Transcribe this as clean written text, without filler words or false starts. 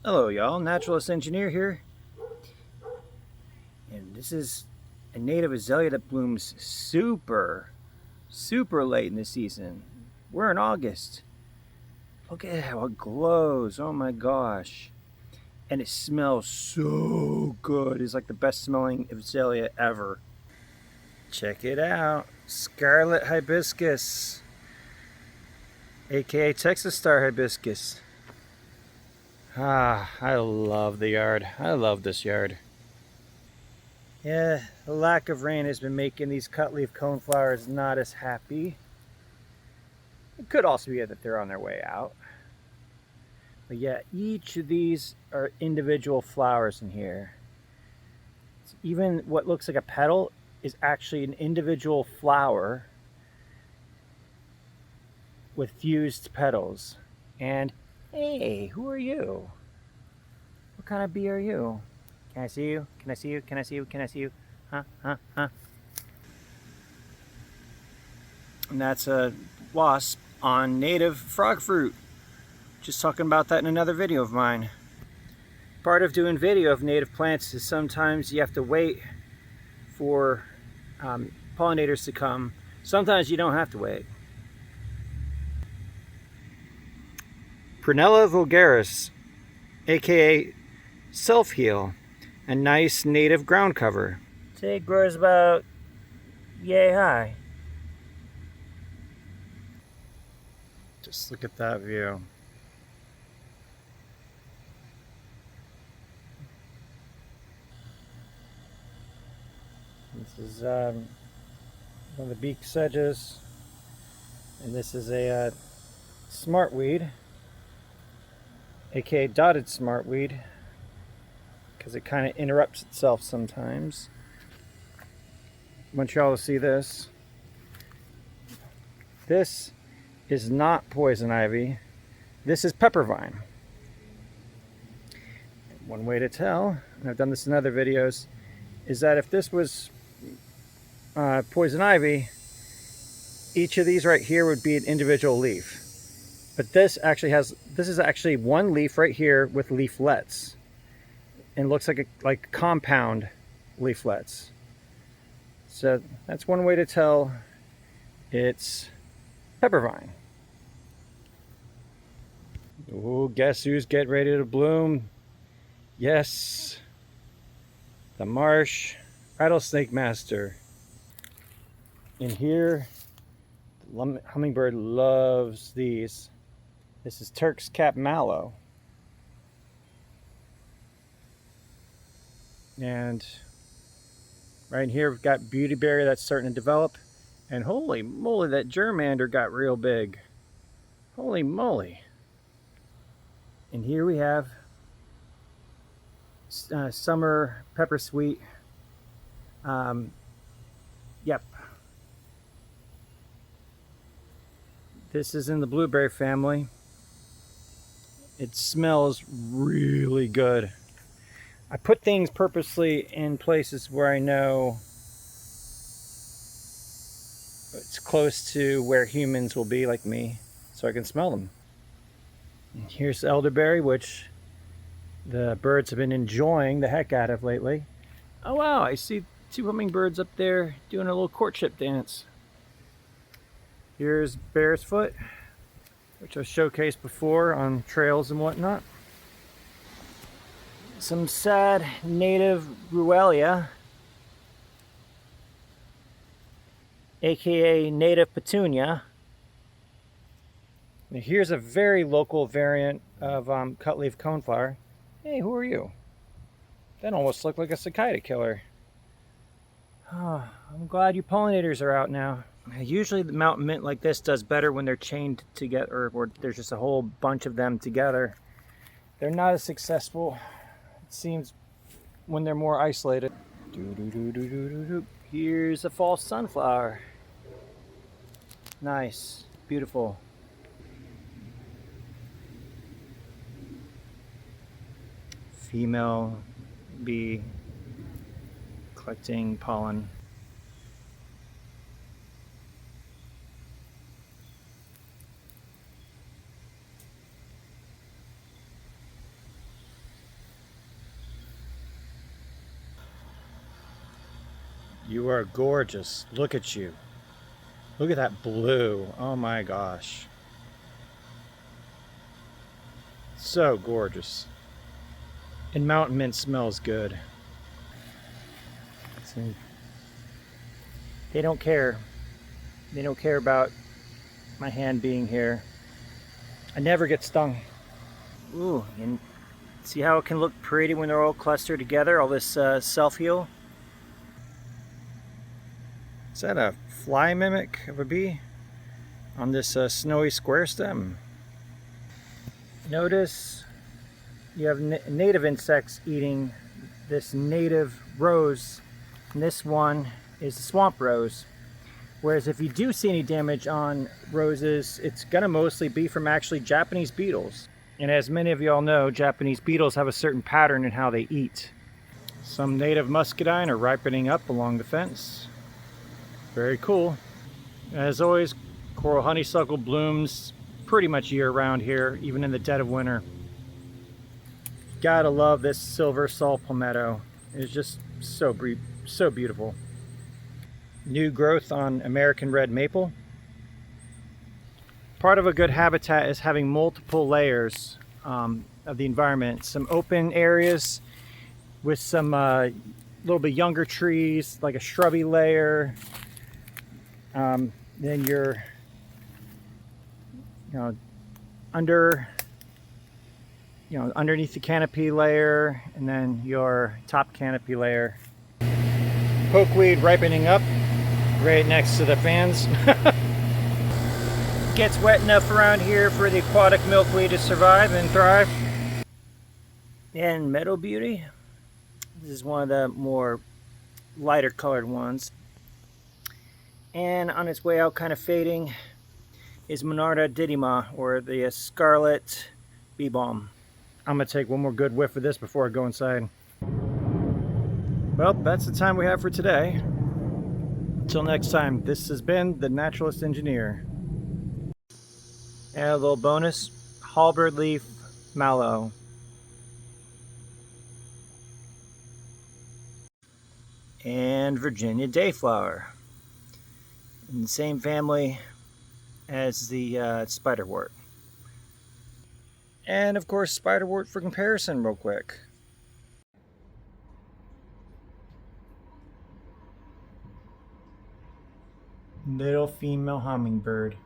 Hello y'all, Naturalist Engineer here, and this is a native azalea that blooms super late in the season. We're in August. Look at how it glows, oh my gosh. And it smells so good. It's like the best smelling azalea ever. Check it out, Scarlet Hibiscus, aka Texas Star Hibiscus. I love the yard. I love this yard. Yeah, the lack of rain has been making these cutleaf coneflowers not as happy. It could also be that they're on their way out. But yeah, each of these are individual flowers in here. Even what looks like a petal is actually an individual flower with fused petals. And hey, who are you? What kind of bee are you? Can I see you? Can I see you? Can I see you? Can I see you? Huh? Huh? Huh? And that's a wasp on native frog fruit. Just talking about that in another video of mine. Part of doing video of native plants is sometimes you have to wait for pollinators to come. Sometimes you don't have to wait. Prunella vulgaris, aka self-heal, a nice native ground cover. Say it grows about yay high. Just look at that view. This is one of the beak sedges, and this is a smartweed, aka dotted smartweed, because it kind of interrupts itself sometimes. I want y'all to see this. This is not poison ivy. This is peppervine. One way to tell, and I've done this in other videos, is that if this was poison ivy, each of these right here would be an individual leaf. But this is actually one leaf right here with leaflets. And looks like compound leaflets. So that's one way to tell it's peppervine. Oh, guess who's getting ready to bloom? Yes, the marsh rattlesnake master. And here, the hummingbird loves these. This is Turk's cap mallow. And right here we've got beautyberry that's starting to develop. And holy moly, that germander got real big. Holy moly. And here we have summer pepper sweet. Yep. This is in the blueberry family. It smells really good. I put things purposely in places where I know it's close to where humans will be, like me, so I can smell them. And here's elderberry, which the birds have been enjoying the heck out of lately. Oh wow, I see two hummingbirds up there doing a little courtship dance. Here's bear's foot, which I've showcased before on trails and whatnot. Some sad native Ruellia, aka native petunia. And here's a very local variant of cutleaf coneflower. Hey, who are you? That almost looked like a cicada killer. Oh, I'm glad you pollinators are out now. Usually the mountain mint like this does better when they're chained together, or there's just a whole bunch of them together. They're not as successful, it seems, when they're more isolated. Here's a false sunflower. Nice, beautiful. Female bee collecting pollen. You are gorgeous. Look at you. Look at that blue. Oh my gosh. So gorgeous. And mountain mint smells good. See, they don't care. They don't care about my hand being here. I never get stung. Ooh, and see how it can look pretty when they're all clustered together, all this self-heal? Is that a fly mimic of a bee on this snowy square stem? Notice you have native insects eating this native rose, and this one is the swamp rose. Whereas if you do see any damage on roses, it's gonna mostly be from actually Japanese beetles. And as many of you all know, Japanese beetles have a certain pattern in how they eat. Some native muscadine are ripening up along the fence. Very cool. As always, coral honeysuckle blooms pretty much year-round here, even in the dead of winter. Gotta love this silver saw palmetto. It's just so beautiful. New growth on American red maple. Part of a good habitat is having multiple layers of the environment. Some open areas with some little bit younger trees, like a shrubby layer. Then your, underneath the canopy layer, and then your top canopy layer. Pokeweed ripening up right next to the fans. Gets wet enough around here for the aquatic milkweed to survive and thrive. And Meadow Beauty. This is one of the more lighter colored ones. And on its way out, kind of fading, is Monarda didyma, or the scarlet bee balm. I'm gonna take one more good whiff of this before I go inside. Well, that's the time we have for today. Until next time, this has been the Naturalist Engineer. And a little bonus, halberd leaf mallow. And Virginia dayflower. In the same family as the spiderwort. And of course, spiderwort for comparison real quick. Little female hummingbird.